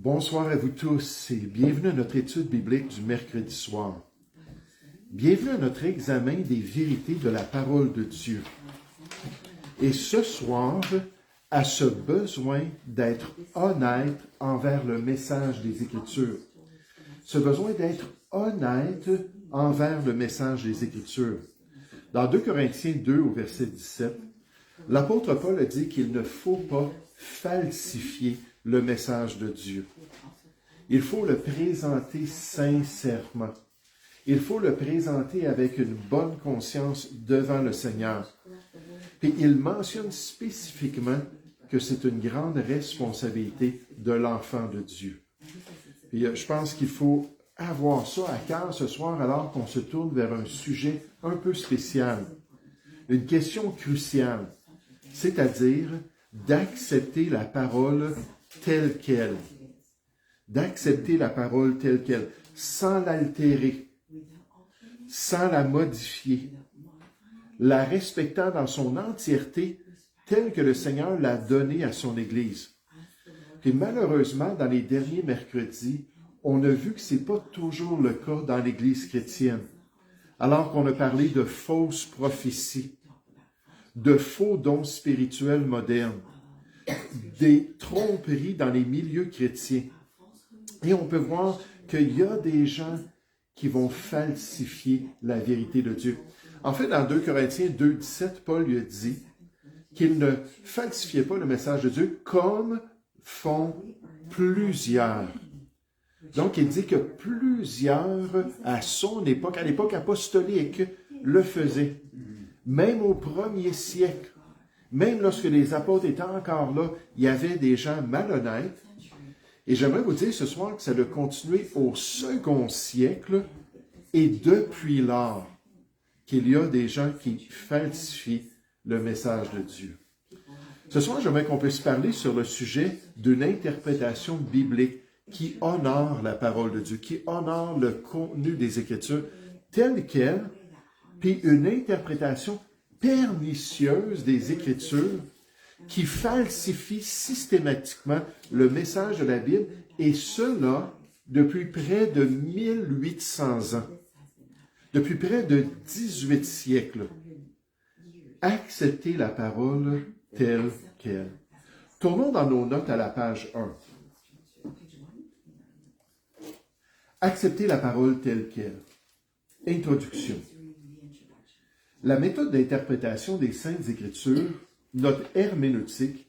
Bonsoir à vous tous et bienvenue à notre étude biblique du mercredi soir. Bienvenue à notre examen des vérités de la parole de Dieu. Et ce soir, à ce besoin d'être honnête envers le message des Écritures. Ce besoin d'être honnête envers le message des Écritures. Dans 2 Corinthiens 2 au verset 17, l'apôtre Paul a dit qu'il ne faut pas falsifier le message de Dieu. Il faut le présenter sincèrement. Il faut le présenter avec une bonne conscience devant le Seigneur. Puis il mentionne spécifiquement que c'est une grande responsabilité de l'enfant de Dieu. Puis je pense qu'il faut avoir ça à cœur ce soir alors qu'on se tourne vers un sujet un peu spécial. Une question cruciale, c'est-à-dire d'accepter la parole telle qu'elle. D'accepter la parole telle qu'elle, sans l'altérer, sans la modifier, la respectant dans son entièreté telle que le Seigneur l'a donnée à son Église. Et malheureusement, dans les derniers mercredis, on a vu que ce n'est pas toujours le cas dans l'Église chrétienne. Alors qu'on a parlé de fausses prophéties, de faux dons spirituels modernes, des tromperies dans les milieux chrétiens. Et on peut voir qu'il y a des gens qui vont falsifier la vérité de Dieu. En fait, dans 2 Corinthiens 2, 17, Paul lui a dit qu'il ne falsifiait pas le message de Dieu comme font plusieurs. Donc, il dit que plusieurs, à son époque, à l'époque apostolique, le faisaient. Même au premier siècle, même lorsque les apôtres étaient encore là, il y avait des gens malhonnêtes. Et j'aimerais vous dire ce soir que ça a continué au second siècle et depuis lors qu'il y a des gens qui falsifient le message de Dieu. Ce soir, j'aimerais qu'on puisse parler sur le sujet d'une interprétation biblique qui honore la parole de Dieu, qui honore le contenu des Écritures telle qu'elle, puis une interprétation pernicieuse des Écritures qui falsifie systématiquement le message de la Bible, et cela depuis près de 1800 ans, depuis près de 18 siècles. Acceptez la parole telle qu'elle. Tournons dans nos notes à la page 1. Acceptez la parole telle qu'elle. Introduction. La méthode d'interprétation des Saintes Écritures, notre herméneutique,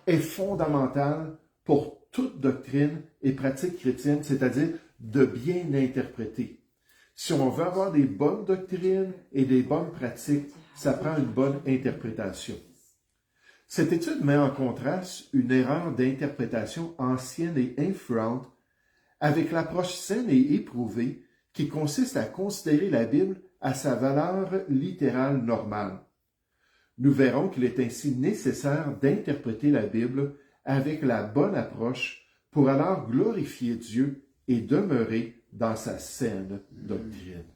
est fondamentale pour toute doctrine et pratique chrétienne, c'est-à-dire de bien interpréter. Si on veut avoir des bonnes doctrines et des bonnes pratiques, ça prend une bonne interprétation. Cette étude met en contraste une erreur d'interprétation ancienne et influente avec l'approche saine et éprouvée qui consiste à considérer la Bible à sa valeur littérale normale. Nous verrons qu'il est ainsi nécessaire d'interpréter la Bible avec la bonne approche pour alors glorifier Dieu et demeurer dans sa saine doctrine.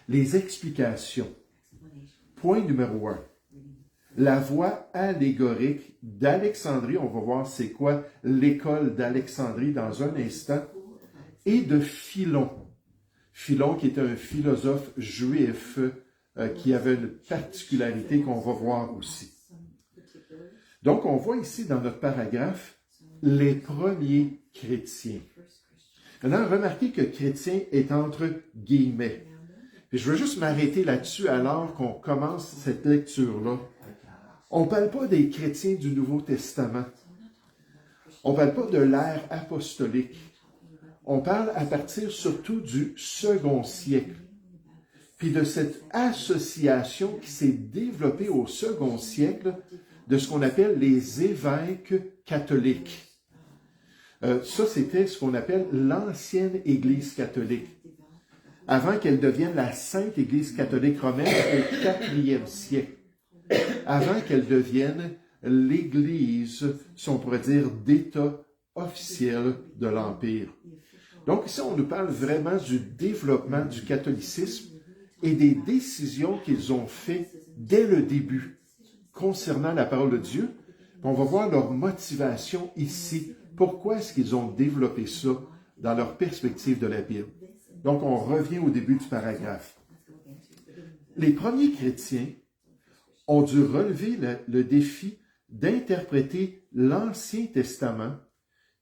Les explications. Point numéro 1. La voie allégorique d'Alexandrie, on va voir c'est quoi l'école d'Alexandrie dans un instant, et de Philon. Philon qui était un philosophe juif qui avait une particularité qu'on va voir aussi. Donc, on voit ici dans notre paragraphe les premiers chrétiens. Maintenant, remarquez que chrétien est entre guillemets. Puis je veux juste m'arrêter là-dessus alors qu'on commence cette lecture-là. On ne parle pas des chrétiens du Nouveau Testament. On ne parle pas de l'ère apostolique. On parle à partir surtout du second siècle. Puis de cette association qui s'est développée au second siècle de ce qu'on appelle les évêques catholiques. Ça, c'était ce qu'on appelle l'ancienne Église catholique. Avant qu'elle devienne la Sainte Église catholique romaine au IVe siècle. Avant qu'elle devienne l'Église, si on pourrait dire, d'État officiel de l'Empire. Donc ici, on nous parle vraiment du développement du catholicisme et des décisions qu'ils ont faites dès le début concernant la parole de Dieu. On va voir leur motivation ici Pourquoi est-ce qu'ils ont développé ça dans leur perspective de la Bible? Donc, on revient au début du paragraphe. Les premiers chrétiens ont dû relever le défi d'interpréter l'Ancien Testament,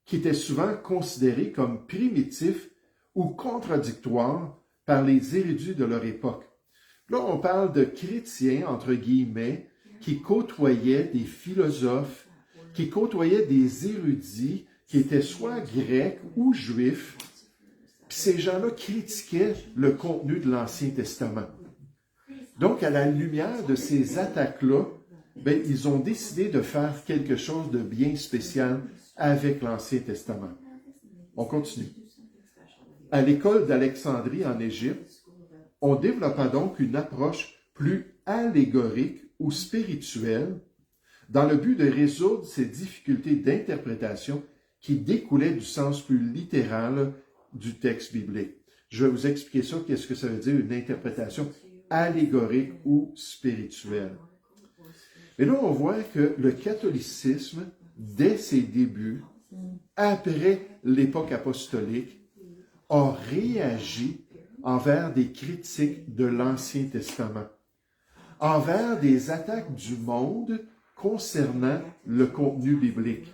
qui était souvent considéré comme primitif ou contradictoire par les érudits de leur époque. Là, on parle de chrétiens, entre guillemets, qui côtoyaient des philosophes, qui côtoyaient des érudits, qui étaient soit grecs ou juifs, puis ces gens-là critiquaient le contenu de l'Ancien Testament. Donc, à la lumière de ces attaques-là, ils ont décidé de faire quelque chose de bien spécial avec l'Ancien Testament. On continue. À l'école d'Alexandrie en Égypte, on développa donc une approche plus allégorique ou spirituelle dans le but de résoudre ces difficultés d'interprétation qui découlaient du sens plus littéral du texte biblique. Je vais vous expliquer ça, qu'est-ce que ça veut dire une interprétation allégorique ou spirituelle. Et là, on voit que le catholicisme, dès ses débuts, après l'époque apostolique, a réagi envers des critiques de l'Ancien Testament, envers des attaques du monde concernant le contenu biblique.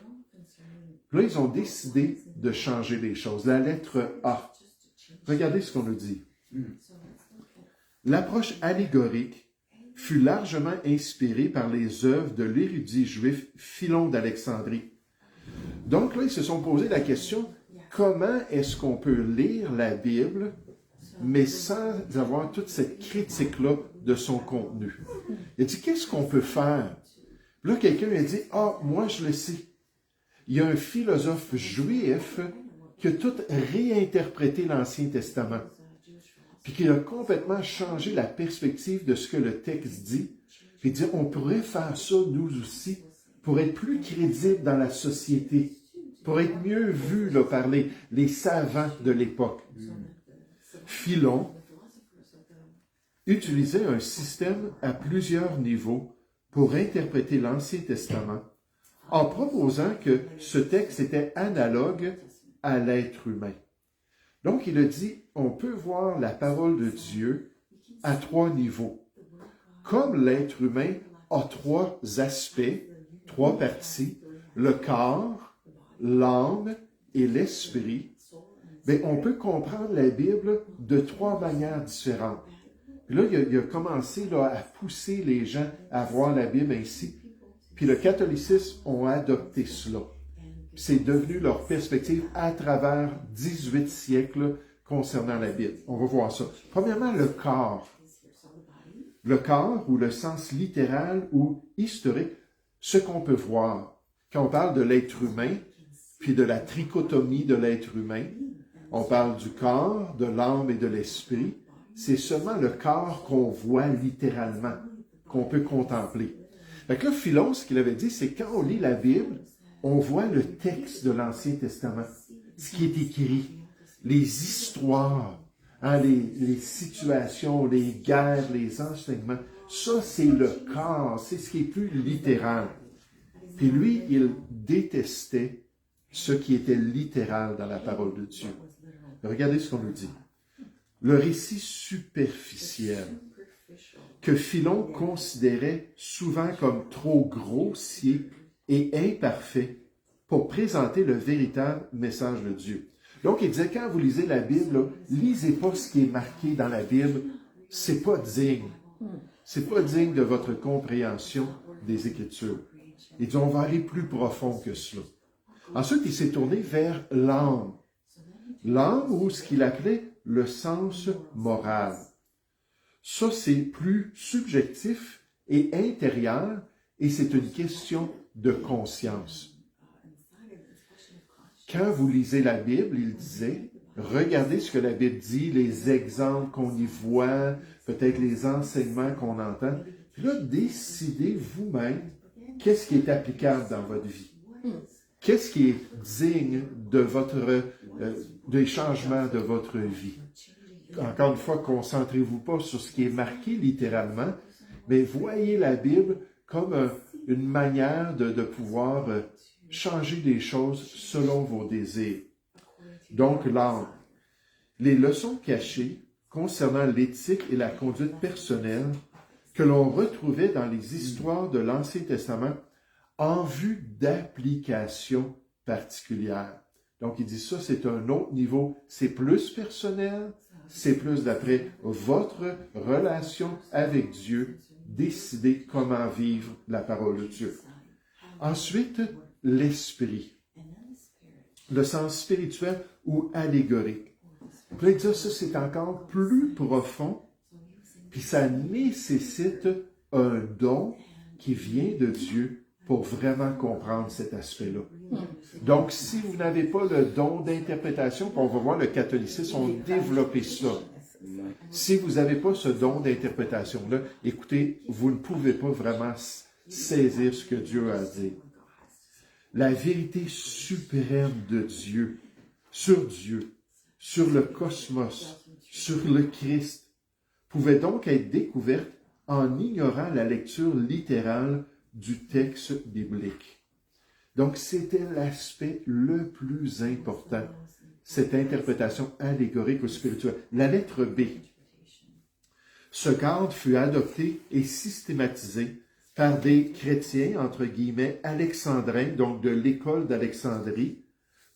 Là, ils ont décidé de changer les choses. La lettre A. Regardez ce qu'on nous dit. L'approche allégorique fut largement inspirée par les œuvres de l'érudit juif Philon d'Alexandrie. Donc là, ils se sont posé la question, comment est-ce qu'on peut lire la Bible, mais sans avoir toute cette critique-là de son contenu? Il a dit, qu'est-ce qu'on peut faire? Là, quelqu'un a dit, moi je le sais. Il y a un philosophe juif qui a tout réinterprété l'Ancien Testament, puis qui a complètement changé la perspective de ce que le texte dit, puis dit, on pourrait faire ça nous aussi, pour être plus crédible dans la société, pour être mieux vu là, par les savants de l'époque. Philon utilisait un système à plusieurs niveaux pour interpréter l'Ancien Testament, en proposant que ce texte était analogue à l'être humain. Donc, il a dit, on peut voir la parole de Dieu à 3 niveaux. Comme l'être humain a 3 aspects, 3 parties, le corps, l'âme et l'esprit, on peut comprendre la Bible de 3 manières différentes. Puis là, il a commencé à pousser les gens à voir la Bible ainsi. Puis le catholicisme a adopté cela. C'est devenu leur perspective à travers 18 siècles concernant la Bible. On va voir ça. Premièrement, le corps. Le corps, ou le sens littéral ou historique, ce qu'on peut voir. Quand on parle de l'être humain, puis de la trichotomie de l'être humain, on parle du corps, de l'âme et de l'esprit. C'est seulement le corps qu'on voit littéralement, qu'on peut contempler. Fait que là, Philon, ce qu'il avait dit, c'est quand on lit la Bible, on voit le texte de l'Ancien Testament, ce qui est écrit, les histoires, les situations, les guerres, les enseignements. Ça, c'est le corps, c'est ce qui est plus littéral. Puis lui, il détestait ce qui était littéral dans la parole de Dieu. Regardez ce qu'on nous dit. Le récit superficiel que Philon considérait souvent comme trop grossier et imparfait pour présenter le véritable message de Dieu. Donc, il disait, quand vous lisez la Bible, là, lisez pas ce qui est marqué dans la Bible, c'est pas digne. C'est pas digne de votre compréhension des Écritures. Il dit, on va aller plus profond que cela. Ensuite, il s'est tourné vers l'âme. L'âme, ou ce qu'il appelait le sens moral. Ça, c'est plus subjectif et intérieur, et c'est une question de conscience. Quand vous lisez la Bible, il disait, regardez ce que la Bible dit, les exemples qu'on y voit, peut-être les enseignements qu'on entend. Puis là, décidez vous-même qu'est-ce qui est applicable dans votre vie. Qu'est-ce qui est digne de des changements de votre vie. Encore une fois, concentrez-vous pas sur ce qui est marqué littéralement, mais voyez la Bible comme une manière de pouvoir changer les choses selon vos désirs. Donc, l'âme. Les leçons cachées concernant l'éthique et la conduite personnelle que l'on retrouvait dans les histoires de l'Ancien Testament en vue d'applications particulières. Donc, il dit ça, c'est un autre niveau. C'est plus personnel, c'est plus d'après votre relation avec Dieu, décider comment vivre la parole de Dieu. Ensuite, l'esprit. Le sens spirituel ou allégorique. Puis là, il dit ça, c'est encore plus profond, puis ça nécessite un don qui vient de Dieu pour vraiment comprendre cet aspect-là. Donc, si vous n'avez pas le don d'interprétation, on va voir, le catholicisme ont développé ça. Si vous n'avez pas ce don d'interprétation-là, écoutez, vous ne pouvez pas vraiment saisir ce que Dieu a dit. La vérité suprême de Dieu, sur le cosmos, sur le Christ, pouvait donc être découverte en ignorant la lecture littérale du texte biblique. Donc, c'était l'aspect le plus important, cette interprétation allégorique ou spirituelle. La lettre B. Ce cadre fut adopté et systématisé par des chrétiens, entre guillemets, alexandrins, donc de l'école d'Alexandrie,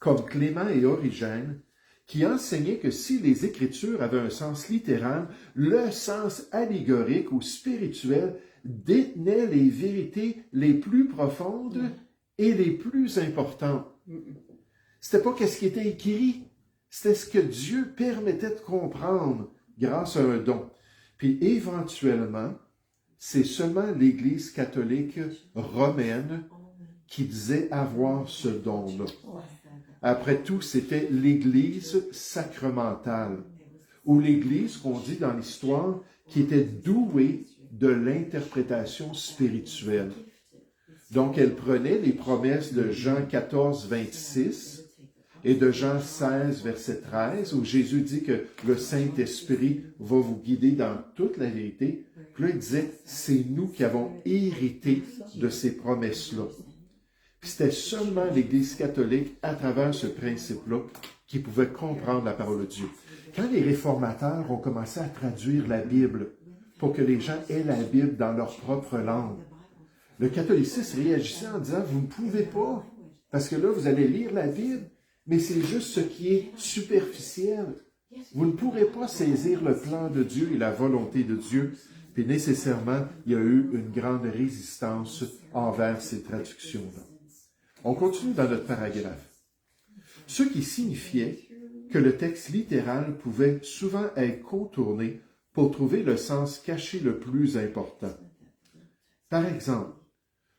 comme Clément et Origène, qui enseignaient que si les Écritures avaient un sens littéral, le sens allégorique ou spirituel détenait les vérités les plus profondes et les plus importantes. C'était pas qu'est-ce qui était écrit, c'était ce que Dieu permettait de comprendre grâce à un don. Puis éventuellement, c'est seulement l'Église catholique romaine qui disait avoir ce don-là. Après tout, c'était l'Église sacramentale, ou l'Église, qu'on dit dans l'histoire, qui était douée de l'interprétation spirituelle. Donc, elle prenait les promesses de Jean 14, 26 et de Jean 16, verset 13, où Jésus dit que le Saint-Esprit va vous guider dans toute la vérité. Puis là, il disait, c'est nous qui avons hérité de ces promesses-là. Puis c'était seulement l'Église catholique, à travers ce principe-là, qui pouvait comprendre la parole de Dieu. Quand les réformateurs ont commencé à traduire la Bible pour que les gens aient la Bible dans leur propre langue, le catholicisme réagissait en disant, vous ne pouvez pas, parce que là, vous allez lire la Bible, mais c'est juste ce qui est superficiel. Vous ne pourrez pas saisir le plan de Dieu et la volonté de Dieu. Puis nécessairement, il y a eu une grande résistance envers ces traductions-là. On continue dans notre paragraphe. Ce qui signifiait que le texte littéral pouvait souvent être contourné pour trouver le sens caché le plus important. Par exemple,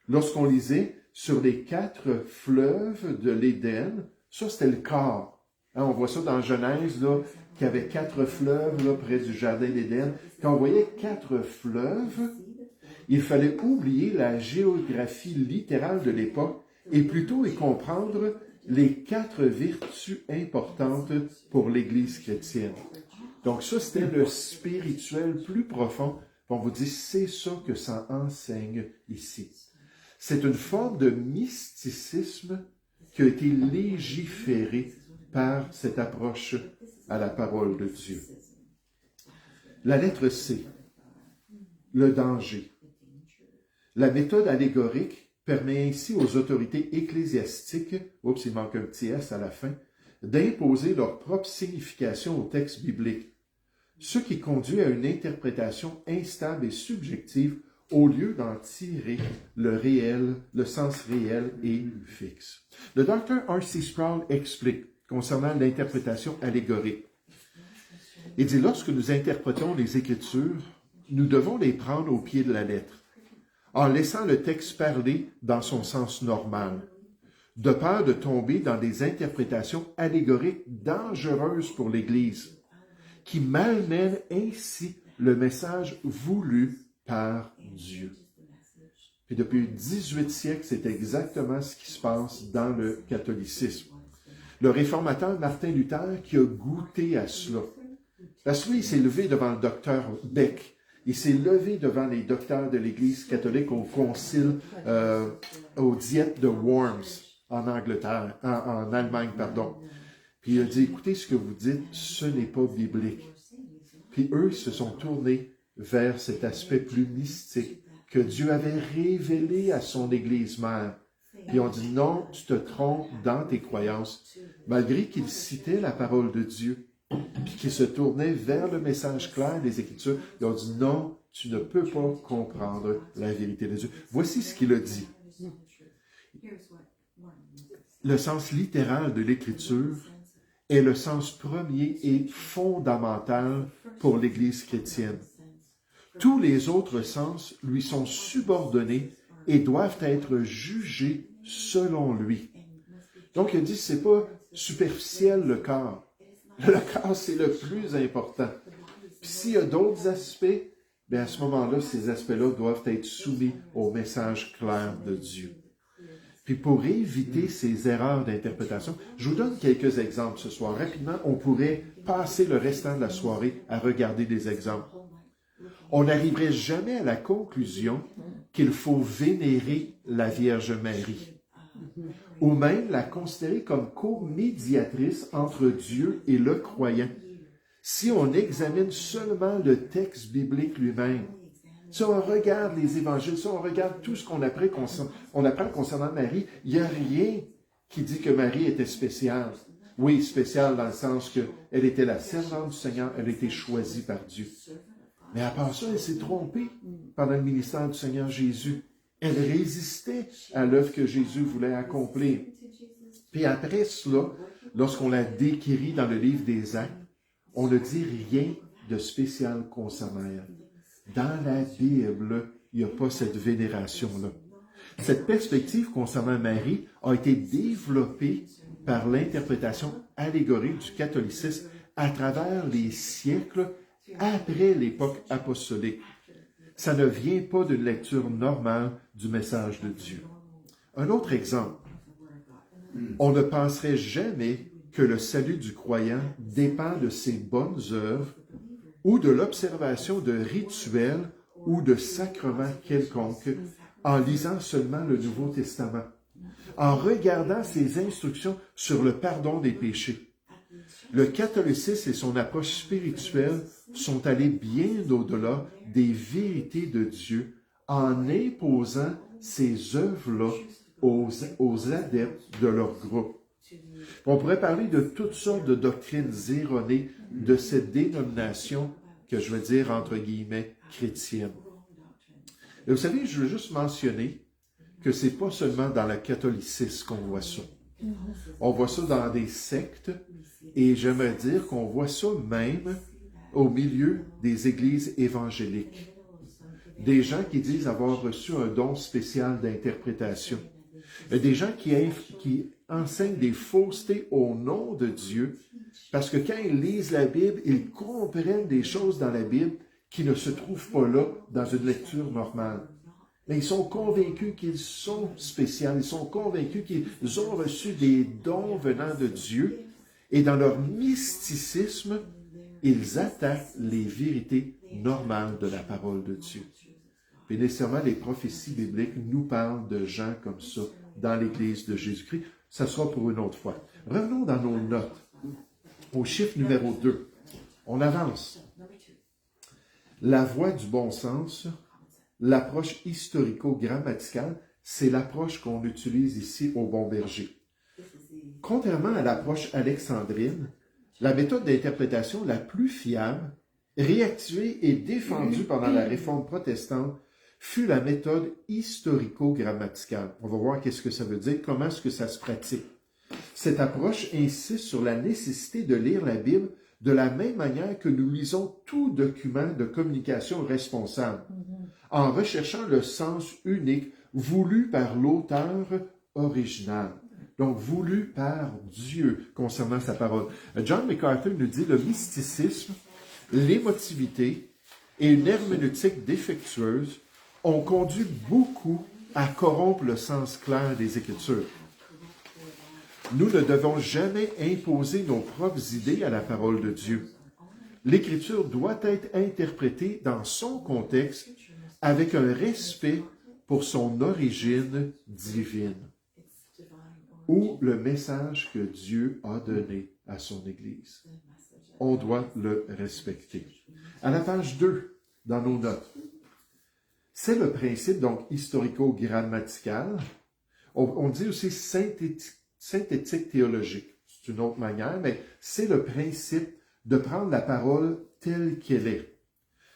lorsqu'on lisait sur les 4 fleuves de l'Éden, ça c'était le corps. On voit ça dans Genèse, là, qu'il y avait 4 fleuves là, près du jardin d'Éden. Quand on voyait 4 fleuves, il fallait oublier la géographie littérale de l'époque et plutôt y comprendre les 4 vertus importantes pour l'Église chrétienne. Donc ça, c'était le spirituel plus profond. On vous dit, c'est ça que ça enseigne ici. C'est une forme de mysticisme qui a été légiférée par cette approche à la parole de Dieu. La lettre C, le danger. La méthode allégorique permet ainsi aux autorités ecclésiastiques, il manque un petit S à la fin, d'imposer leur propre signification au texte biblique, ce qui conduit à une interprétation instable et subjective au lieu d'en tirer le réel, le sens réel et fixe. Le docteur R.C. Sproul explique concernant l'interprétation allégorique. Il dit, lorsque nous interprétons les Écritures, nous devons les prendre au pied de la lettre, en laissant le texte parler dans son sens normal, de peur de tomber dans des interprétations allégoriques dangereuses pour l'Église, qui malmènent ainsi le message voulu par Dieu. Et depuis 18 siècles, c'est exactement ce qui se passe dans le catholicisme. Le réformateur Martin Luther qui a goûté à cela. Parce que lui, il s'est levé devant le docteur Beck. Il s'est levé devant les docteurs de l'Église catholique au concile, aux diètes de Worms. en Angleterre, en Allemagne, pardon. Puis il a dit, écoutez, ce que vous dites, ce n'est pas biblique. Puis eux se sont tournés vers cet aspect plus mystique que Dieu avait révélé à son Église mère. Puis on dit, non, tu te trompes dans tes croyances, malgré qu'ils citaient la parole de Dieu, puis qu'ils se tournaient vers le message clair des Écritures. Ils ont dit, non, tu ne peux pas comprendre la vérité de Dieu. Voici ce qu'il a dit. Le sens littéral de l'Écriture est le sens premier et fondamental pour l'Église chrétienne. Tous les autres sens lui sont subordonnés et doivent être jugés selon lui. Donc, il dit, c'est pas superficiel le corps. Le corps, c'est le plus important. Puis s'il y a d'autres aspects, bien à ce moment-là, ces aspects-là doivent être soumis au message clair de Dieu. Puis pour éviter ces erreurs d'interprétation, je vous donne quelques exemples ce soir. Rapidement, on pourrait passer le restant de la soirée à regarder des exemples. On n'arriverait jamais à la conclusion qu'il faut vénérer la Vierge Marie, ou même la considérer comme co-médiatrice entre Dieu et le croyant, si on examine seulement le texte biblique lui-même. Si on regarde les évangiles, si on regarde tout ce qu'on apprend concernant Marie, il n'y a rien qui dit que Marie était spéciale. Oui, spéciale dans le sens qu'elle était la servante du Seigneur, elle a été choisie par Dieu. Mais à part ça, elle s'est trompée pendant le ministère du Seigneur Jésus. Elle résistait à l'œuvre que Jésus voulait accomplir. Puis après cela, lorsqu'on la décrit dans le livre des Actes, on ne dit rien de spécial concernant elle. Dans la Bible, il n'y a pas cette vénération-là. Cette perspective concernant Marie a été développée par l'interprétation allégorique du catholicisme à travers les siècles après l'époque apostolique. Ça ne vient pas d'une lecture normale du message de Dieu. Un autre exemple. On ne penserait jamais que le salut du croyant dépend de ses bonnes œuvres ou de l'observation de rituels ou de sacrements quelconques en lisant seulement le Nouveau Testament, en regardant ses instructions sur le pardon des péchés. Le catholicisme et son approche spirituelle sont allés bien au-delà des vérités de Dieu en imposant ces œuvres-là aux adeptes de leur groupe. On pourrait parler de toutes sortes de doctrines erronées de cette dénomination que je veux dire entre guillemets chrétienne. Et vous savez, je veux juste mentionner que c'est pas seulement dans le catholicisme qu'on voit ça. On voit ça dans des sectes et j'aimerais dire qu'on voit ça même au milieu des églises évangéliques. Des gens qui disent avoir reçu un don spécial d'interprétation. Des gens qui enseignent des faussetés au nom de Dieu parce que quand ils lisent la Bible, ils comprennent des choses dans la Bible qui ne se trouvent pas là dans une lecture normale. Mais ils sont convaincus qu'ils sont spéciaux, ils sont convaincus qu'ils ont reçu des dons venant de Dieu et dans leur mysticisme, ils attaquent les vérités normales de la parole de Dieu. Et nécessairement, les prophéties bibliques nous parlent de gens comme ça dans l'Église de Jésus-Christ. Ça sera pour une autre fois. Revenons dans nos notes. Au chiffre numéro 2. On avance. La voie du bon sens, l'approche historico-grammaticale, c'est l'approche qu'on utilise ici au Bon Berger. Contrairement à l'approche alexandrine, la méthode d'interprétation la plus fiable, réactivée et défendue pendant la Réforme protestante, fut la méthode historico-grammaticale. On va voir qu'est-ce que ça veut dire, comment est-ce que ça se pratique. Cette approche insiste sur la nécessité de lire la Bible de la même manière que nous lisons tout document de communication responsable, en recherchant le sens unique voulu par l'auteur original. Donc, voulu par Dieu concernant sa parole. John MacArthur nous dit le mysticisme, l'émotivité et une herméneutique défectueuse ont conduit beaucoup à corrompre le sens clair des Écritures. Nous ne devons jamais imposer nos propres idées à la parole de Dieu. L'Écriture doit être interprétée dans son contexte avec un respect pour son origine divine. ou le message que Dieu a donné à son Église. On doit le respecter. À la page 2, dans nos notes, c'est le principe donc historico-grammatical. On dit aussi synthétique théologique. C'est une autre manière, mais c'est le principe de prendre la parole telle qu'elle est.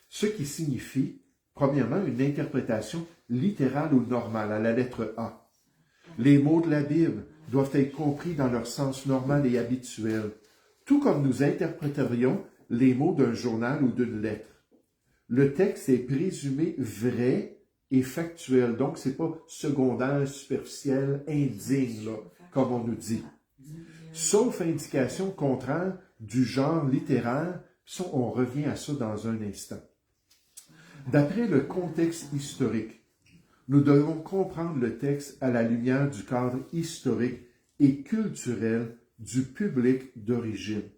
Ce qui signifie, premièrement, une interprétation littérale ou normale, à la lettre A. Les mots de la Bible doivent être compris dans leur sens normal et habituel, tout comme nous interpréterions les mots d'un journal ou d'une lettre. Le texte est présumé vrai et factuel, donc c'est pas secondaire, superficiel, indigne, là, comme on nous dit. Sauf indication contraire du genre littéraire, ça, on revient à ça dans un instant. D'après le contexte historique, nous devons comprendre le texte à la lumière du cadre historique et culturel du public d'origine.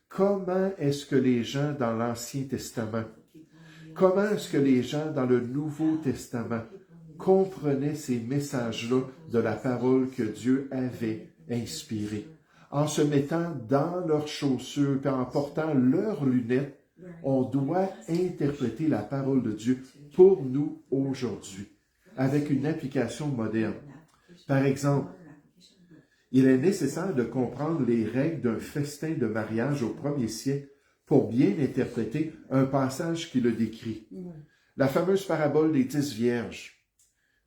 Comment est-ce que les gens dans l'Ancien Testament, comment est-ce que les gens dans le Nouveau Testament comprenaient ces messages-là de la parole que Dieu avait inspirée? En se mettant dans leurs chaussures et en portant leurs lunettes, on doit interpréter la parole de Dieu pour nous aujourd'hui, avec une application moderne. Par exemple, il est nécessaire de comprendre les règles d'un festin de mariage au 1er siècle pour bien interpréter un passage qui le décrit. La fameuse parabole des 10 vierges.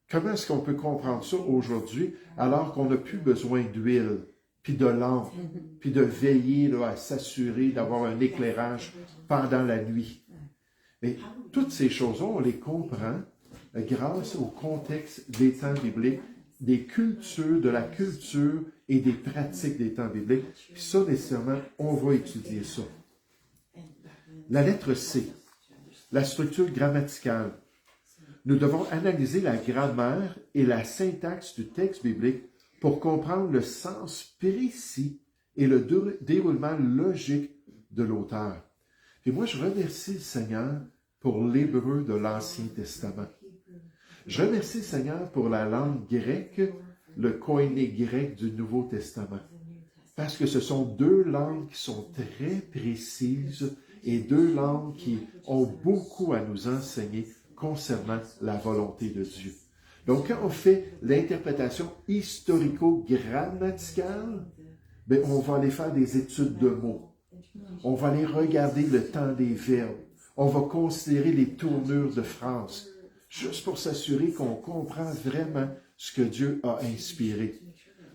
Comment est-ce qu'on peut comprendre ça aujourd'hui alors qu'on n'a plus besoin d'huile, puis de lampe, puis de veiller là, à s'assurer d'avoir un éclairage pendant la nuit? Mais toutes ces choses-là, on les comprend grâce au contexte des temps bibliques, des cultures, de la culture et des pratiques des temps bibliques. Puis ça, nécessairement, on va étudier ça. La lettre C, la structure grammaticale. Nous devons analyser la grammaire et la syntaxe du texte biblique pour comprendre le sens précis et le déroulement logique de l'auteur. Et moi, je remercie le Seigneur pour l'hébreu de l'Ancien Testament. Je remercie le Seigneur pour la langue grecque, le koiné grec du Nouveau Testament. Parce que ce sont deux langues qui sont très précises et deux langues qui ont beaucoup à nous enseigner concernant la volonté de Dieu. Donc, quand on fait l'interprétation historico-grammaticale, ben, on va aller faire des études de mots. On va aller regarder le temps des verbes. On va considérer les tournures de phrases, juste pour s'assurer qu'on comprend vraiment ce que Dieu a inspiré.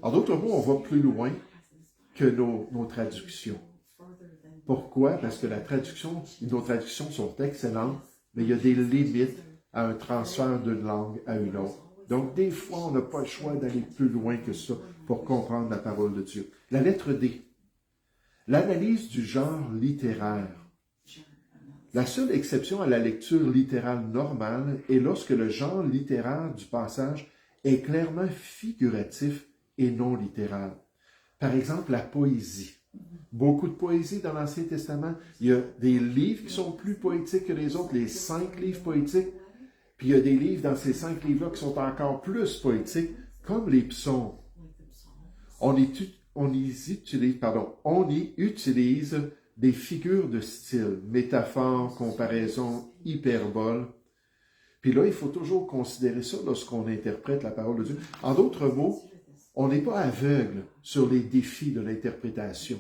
En d'autres mots, on va plus loin que nos traductions. Pourquoi? Parce que nos traductions sont excellentes, mais il y a des limites à un transfert d'une langue à une autre. Donc, des fois, on n'a pas le choix d'aller plus loin que ça pour comprendre la parole de Dieu. La lettre D. L'analyse du genre littéraire. La seule exception à la lecture littérale normale est lorsque le genre littéraire du passage est clairement figuratif et non littéral. Par exemple, la poésie. Beaucoup de poésie dans l'Ancien Testament. Il y a des livres qui sont plus poétiques que les autres, les 5 livres poétiques. Puis il y a des livres dans ces 5 livres-là qui sont encore plus poétiques, comme les psaumes. On y utilise des figures de style, métaphores, comparaisons, hyperboles. Puis là, il faut toujours considérer ça lorsqu'on interprète la parole de Dieu. En d'autres mots, on n'est pas aveugle sur les défis de l'interprétation.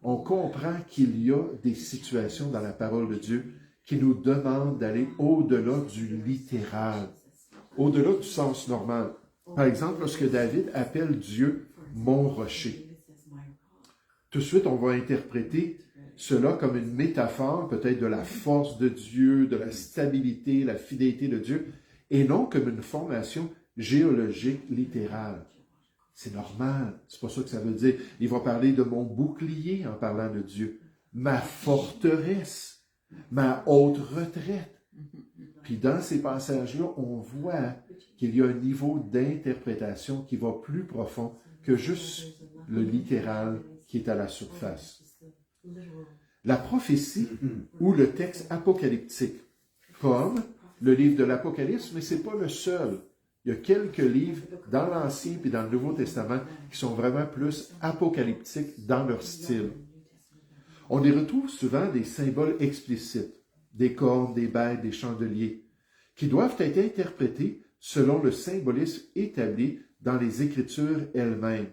On comprend qu'il y a des situations dans la parole de Dieu qui nous demandent d'aller au-delà du littéral, au-delà du sens normal. Par exemple, lorsque David appelle Dieu « mon rocher », tout de suite, on va interpréter cela comme une métaphore peut-être de la force de Dieu, de la stabilité, la fidélité de Dieu, et non comme une formation géologique littérale. C'est normal, c'est pas ça que ça veut dire. Il va parler de mon bouclier en parlant de Dieu, ma forteresse, ma haute retraite. Puis dans ces passages-là, on voit qu'il y a un niveau d'interprétation qui va plus profond que juste le littéral qui est à la surface. La prophétie ou le texte apocalyptique, comme le livre de l'Apocalypse, mais ce n'est pas le seul. Il y a quelques livres dans l'Ancien et dans le Nouveau Testament qui sont vraiment plus apocalyptiques dans leur style. On y retrouve souvent des symboles explicites, des cornes, des bêtes, des chandeliers, qui doivent être interprétés selon le symbolisme établi dans les Écritures elles-mêmes.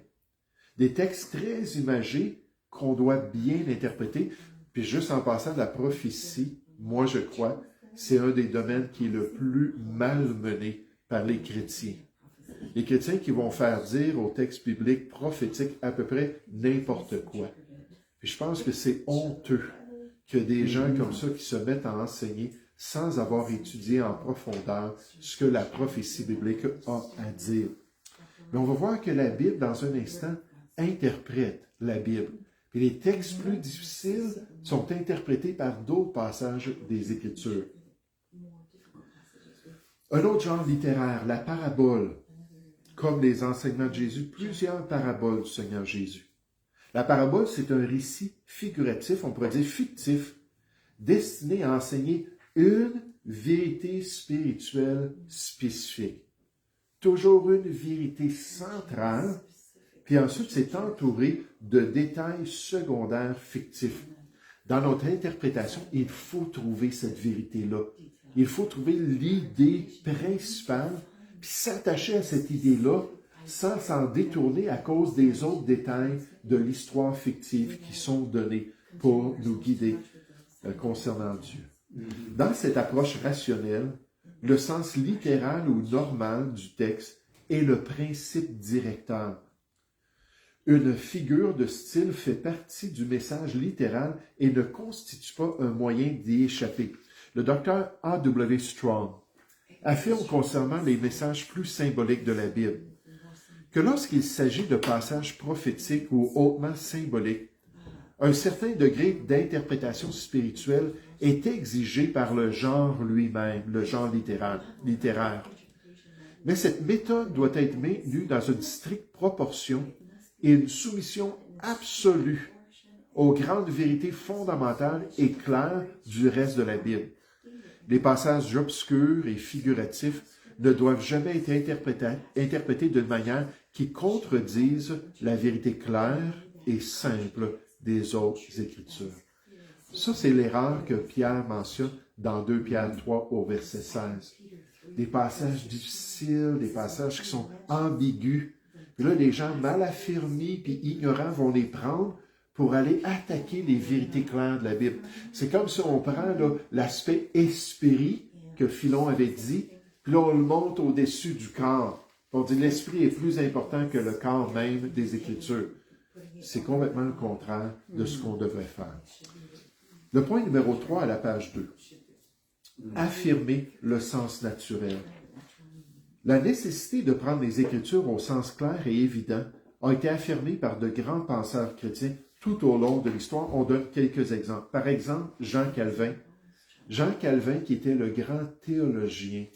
Des textes très imagés qu'on doit bien interpréter. Puis juste en passant, la prophétie, moi je crois, c'est un des domaines qui est le plus malmené par les chrétiens. Les chrétiens qui vont faire dire aux textes bibliques prophétiques à peu près n'importe quoi. Puis je pense que c'est honteux que des gens comme ça qui se mettent à enseigner sans avoir étudié en profondeur ce que la prophétie biblique a à dire. Mais on va voir que la Bible, dans un instant, interprète la Bible. Et les textes plus difficiles sont interprétés par d'autres passages des Écritures. Un autre genre littéraire, la parabole. Comme les enseignements de Jésus, plusieurs paraboles du Seigneur Jésus. La parabole, c'est un récit figuratif, on pourrait dire fictif, destiné à enseigner une vérité spirituelle spécifique. Toujours une vérité centrale, puis ensuite c'est entouré de détails secondaires fictifs. Dans notre interprétation, il faut trouver cette vérité-là. Il faut trouver l'idée principale, puis s'attacher à cette idée-là sans s'en détourner à cause des autres détails de l'histoire fictive qui sont donnés pour nous guider concernant Dieu. Dans cette approche rationnelle, le sens littéral ou normal du texte est le principe directeur. Une figure de style fait partie du message littéral et ne constitue pas un moyen d'y échapper. Le docteur A.W. Strong affirme concernant les messages plus symboliques de la Bible que lorsqu'il s'agit de passages prophétiques ou hautement symboliques, un certain degré d'interprétation spirituelle est exigé par le genre lui-même, le genre littéraire. Mais cette méthode doit être maintenue dans une stricte proportion et une soumission absolue aux grandes vérités fondamentales et claires du reste de la Bible. Les passages obscurs et figuratifs ne doivent jamais être interprétés d'une manière qui contredise la vérité claire et simple des autres Écritures. Ça, c'est l'erreur que Pierre mentionne dans 2 Pierre 3 au verset 16. Des passages difficiles, des passages qui sont ambigus. Puis là, les gens mal affirmés puis ignorants vont les prendre pour aller attaquer les vérités claires de la Bible. C'est comme si on prend l'aspect esprit que Philon avait dit, puis là, on le monte au-dessus du corps. On dit l'esprit est plus important que le corps même des Écritures. C'est complètement le contraire de ce qu'on devrait faire. Le point numéro 3 à la page 2. Affirmer le sens naturel. La nécessité de prendre les Écritures au sens clair et évident a été affirmée par de grands penseurs chrétiens tout au long de l'histoire. On donne quelques exemples. Par exemple, Jean Calvin. Jean Calvin, qui était le grand théologien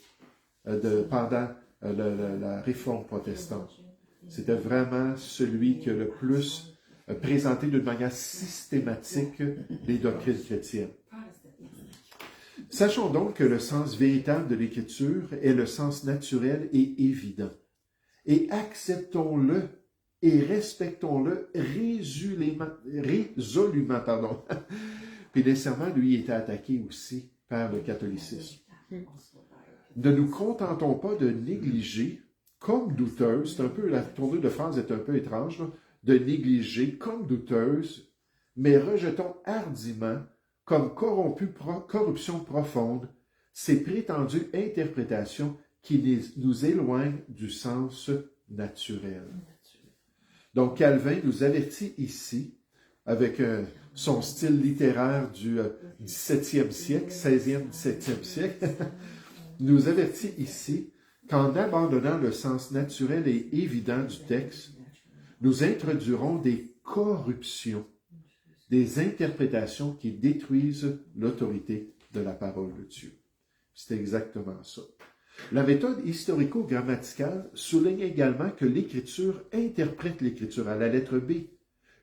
pendant la Réforme protestante. C'était vraiment celui qui a le plus présenté d'une manière systématique les doctrines chrétiennes. Sachons donc que le sens véritable de l'Écriture est le sens naturel et évident. Et acceptons-le et respectons-le résolument. Puis nécessairement, lui, était attaqué aussi par le catholicisme. Ne nous contentons pas de négliger comme douteuse, c'est un peu, la tournure de phrase est un peu étrange, là, de négliger comme douteuse, mais rejetons hardiment comme corruption profonde ces prétendues interprétations qui nous éloignent du sens naturel. Donc Calvin nous avertit ici, avec son style littéraire du 17e siècle, 16e, 17e siècle, nous avertit ici qu'en abandonnant le sens naturel et évident du texte, nous introduirons des corruptions, des interprétations qui détruisent l'autorité de la parole de Dieu. C'est exactement ça. La méthode historico-grammaticale souligne également que l'Écriture interprète l'Écriture à la lettre B,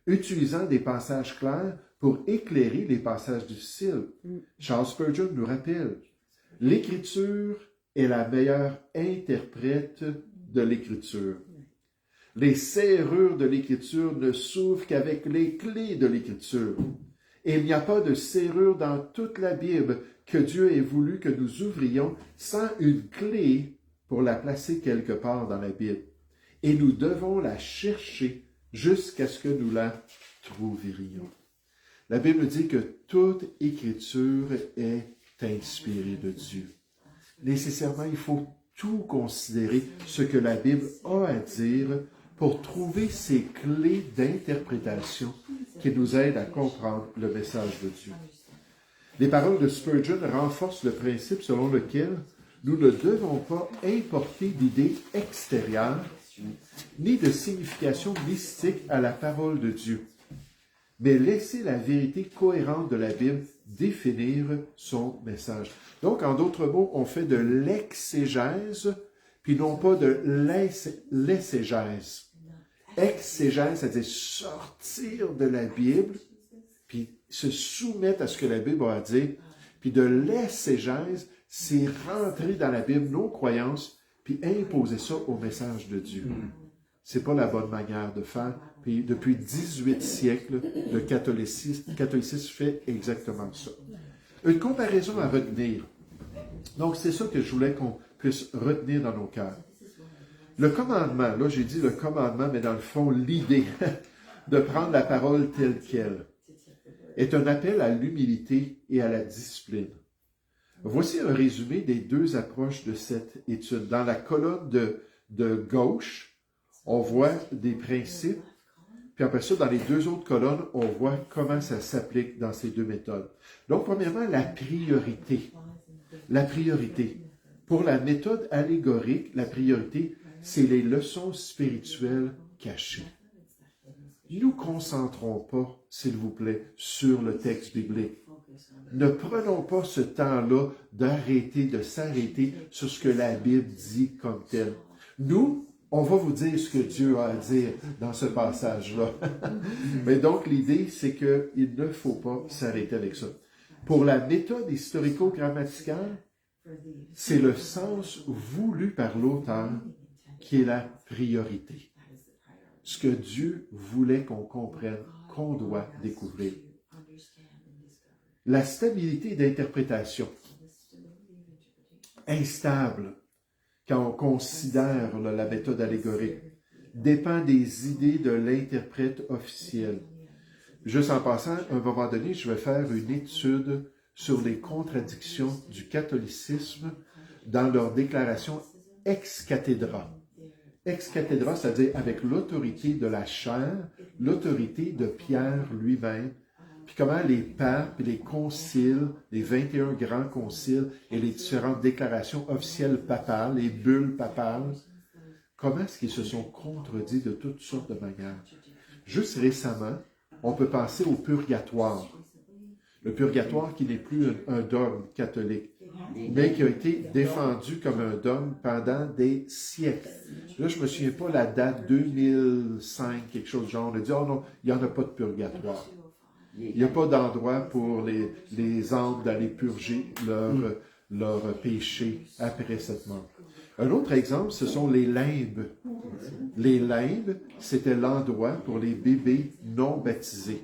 utilisant des passages clairs pour éclairer les passages difficiles. Charles Spurgeon nous rappelle, l'Écriture est la meilleure interprète de l'Écriture. Les serrures de l'Écriture ne s'ouvrent qu'avec les clés de l'Écriture. Et il n'y a pas de serrure dans toute la Bible que Dieu ait voulu que nous ouvrions sans une clé pour la placer quelque part dans la Bible. Et nous devons la chercher jusqu'à ce que nous la trouverions. La Bible dit que toute Écriture est inspirée de Dieu. Nécessairement, il faut tout considérer ce que la Bible a à dire pour trouver ces clés d'interprétation qui nous aident à comprendre le message de Dieu. Les paroles de Spurgeon renforcent le principe selon lequel nous ne devons pas importer d'idées extérieures ni de signification mystique à la parole de Dieu, mais laisser la vérité cohérente de la Bible définir son message. Donc, en d'autres mots, on fait de l'exégèse, puis non pas de l'exégèse. Exégèse, c'est-à-dire sortir de la Bible, puis se soumettre à ce que la Bible a à dire, puis de l'exégèse, c'est rentrer dans la Bible nos croyances, puis imposer ça au message de Dieu. C'est pas la bonne manière de faire. Puis depuis 18 siècles, le catholicisme fait exactement ça. Une comparaison à retenir. Donc, c'est ça que je voulais qu'on puisse retenir dans nos cœurs. Le commandement, là j'ai dit le commandement, mais dans le fond, l'idée de prendre la parole telle qu'elle est un appel à l'humilité et à la discipline. Voici un résumé des deux approches de cette étude. Dans la colonne de gauche, on voit des principes, puis après ça, dans les deux autres colonnes, on voit comment ça s'applique dans ces deux méthodes. Donc, premièrement, la priorité. La priorité. Pour la méthode allégorique, la priorité, c'est les leçons spirituelles cachées. Ne nous concentrons pas, s'il vous plaît, sur le texte biblique. Ne prenons pas ce temps-là de s'arrêter sur ce que la Bible dit comme tel. Nous, on va vous dire ce que Dieu a à dire dans ce passage-là. Mais donc, l'idée, c'est qu'il ne faut pas s'arrêter avec ça. Pour la méthode historico-grammaticale, c'est le sens voulu par l'auteur qui est la priorité. Ce que Dieu voulait qu'on comprenne, qu'on doit découvrir. La stabilité d'interprétation, instable, quand on considère la méthode allégorique, dépend des idées de l'interprète officiel. Juste en passant, à un moment donné, je vais faire une étude sur les contradictions du catholicisme dans leur déclaration ex cathedra. Ex cathedra, c'est-à-dire avec l'autorité de la chaire, l'autorité de Pierre lui-même, puis comment les papes et les conciles, les 21 grands conciles et les différentes déclarations officielles papales, les bulles papales, comment est-ce qu'ils se sont contredits de toutes sortes de manières. Juste récemment, on peut penser au purgatoire. Le purgatoire qui n'est plus un dogme catholique, mais qui a été défendu comme un dogme pendant des siècles. Là, je ne me souviens pas la date, 2005, quelque chose de genre. On a dit, oh non, il n'y en a pas de purgatoire. Il n'y a pas d'endroit pour les âmes d'aller purger leur péché après cette mort. Un autre exemple, ce sont les limbes. Les limbes, c'était l'endroit pour les bébés non baptisés.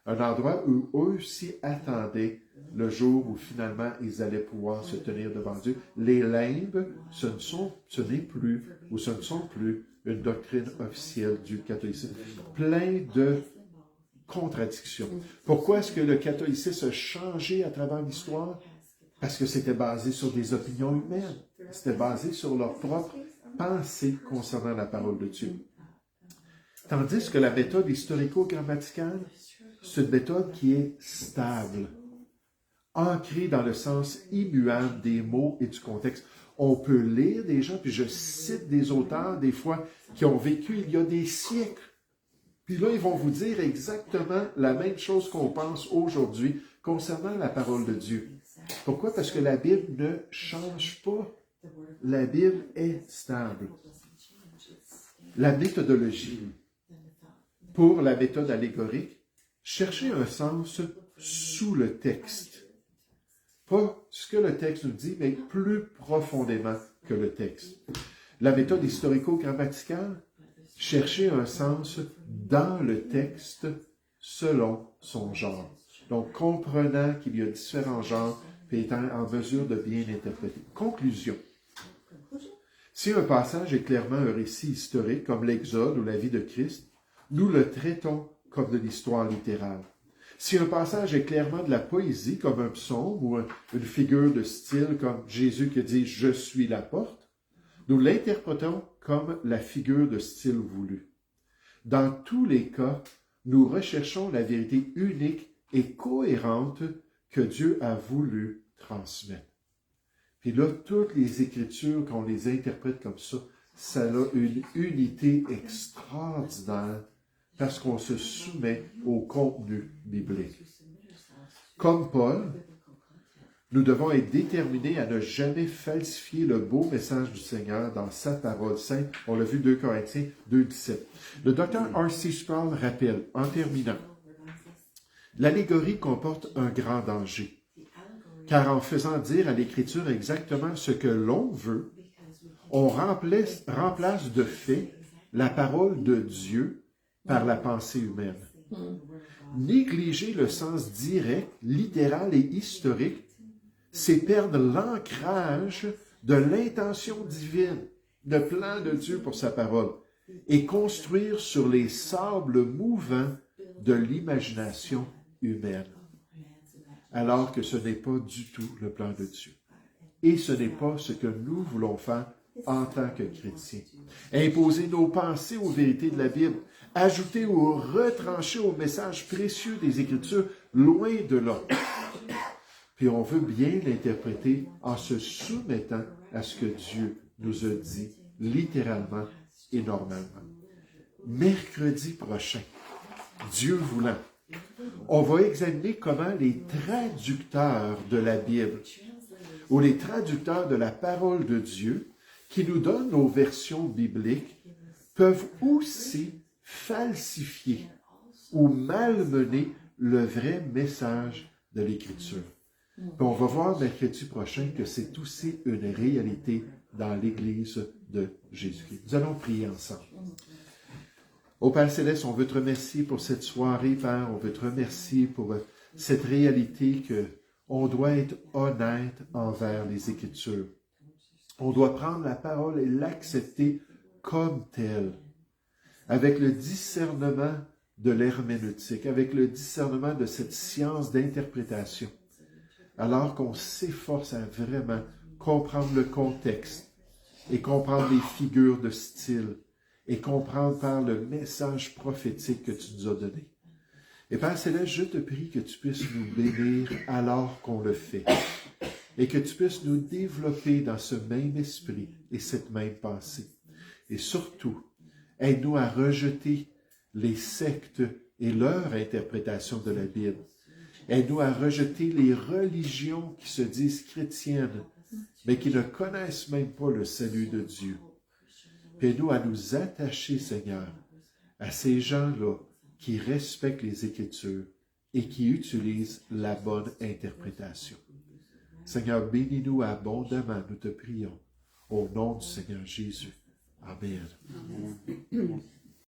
Un endroit où eux aussi attendaient le jour où finalement ils allaient pouvoir se tenir devant Dieu. Les limbes, ce ne sont plus une doctrine officielle du catholicisme. Plein de contradictions. Pourquoi est-ce que le catholicisme a changé à travers l'histoire? Parce que c'était basé sur des opinions humaines. C'était basé sur leur propre pensée concernant la parole de Dieu. Tandis que la méthode historico-grammaticale, c'est une méthode qui est stable, ancrée dans le sens immuable des mots et du contexte. On peut lire des gens, puis je cite des auteurs, des fois, qui ont vécu il y a des siècles. Puis là, ils vont vous dire exactement la même chose qu'on pense aujourd'hui concernant la parole de Dieu. Pourquoi? Parce que la Bible ne change pas. La Bible est stable. La méthodologie. Pour la méthode allégorique, cherchez un sens sous le texte. Pas ce que le texte nous dit, mais plus profondément que le texte. La méthode historico-grammaticale, chercher un sens dans le texte selon son genre. Donc, comprenant qu'il y a différents genres, puis étant en mesure de bien interpréter. Conclusion. Si un passage est clairement un récit historique, comme l'Exode ou la vie de Christ, nous le traitons comme de l'histoire littérale. Si un passage est clairement de la poésie, comme un psaume ou une figure de style comme Jésus qui dit « Je suis la porte », nous l'interprétons comme la figure de style voulue. Dans tous les cas, nous recherchons la vérité unique et cohérente que Dieu a voulu transmettre. Puis là, toutes les Écritures, qu'on les interprète comme ça a une unité extraordinaire parce qu'on se soumet au contenu biblique. Comme Paul, nous devons être déterminés à ne jamais falsifier le beau message du Seigneur dans sa parole sainte. On l'a vu 2 Corinthiens 2,17. Le docteur R.C. Sproul rappelle, en terminant, l'allégorie comporte un grand danger. Car en faisant dire à l'Écriture exactement ce que l'on veut, on remplace de fait la parole de Dieu par la pensée humaine. Négliger le sens direct, littéral et historique, c'est perdre l'ancrage de l'intention divine, le plan de Dieu pour sa parole, et construire sur les sables mouvants de l'imagination humaine. Alors que ce n'est pas du tout le plan de Dieu. Et ce n'est pas ce que nous voulons faire en tant que chrétiens. Imposer nos pensées aux vérités de la Bible, ajouter ou retrancher au message précieux des Écritures, loin de là. Puis on veut bien l'interpréter en se soumettant à ce que Dieu nous a dit littéralement et normalement. Mercredi prochain, Dieu voulant, on va examiner comment les traducteurs de la Bible ou les traducteurs de la parole de Dieu qui nous donnent nos versions bibliques peuvent aussi falsifier ou malmener le vrai message de l'Écriture. Puis on va voir mercredi prochain que c'est aussi une réalité dans l'Église de Jésus-Christ. Nous allons prier ensemble. Ô Père Céleste, on veut te remercier pour cette soirée, Père. On veut te remercier pour cette réalité qu'on doit être honnête envers les Écritures. On doit prendre la parole et l'accepter comme telle, avec le discernement de l'herméneutique, avec le discernement de cette science d'interprétation, alors qu'on s'efforce à vraiment comprendre le contexte et comprendre les figures de style, et comprendre par le message prophétique que tu nous as donné. Et Père Céleste, je te prie que tu puisses nous bénir alors qu'on le fait, et que tu puisses nous développer dans ce même esprit et cette même pensée. Et surtout, aide-nous à rejeter les sectes et leur interprétation de la Bible. Aide-nous à rejeter les religions qui se disent chrétiennes, mais qui ne connaissent même pas le salut de Dieu. Aide-nous à nous attacher, Seigneur, à ces gens-là qui respectent les Écritures et qui utilisent la bonne interprétation. Seigneur, bénis-nous abondamment, nous te prions, au nom du Seigneur Jésus. Amen. Amen.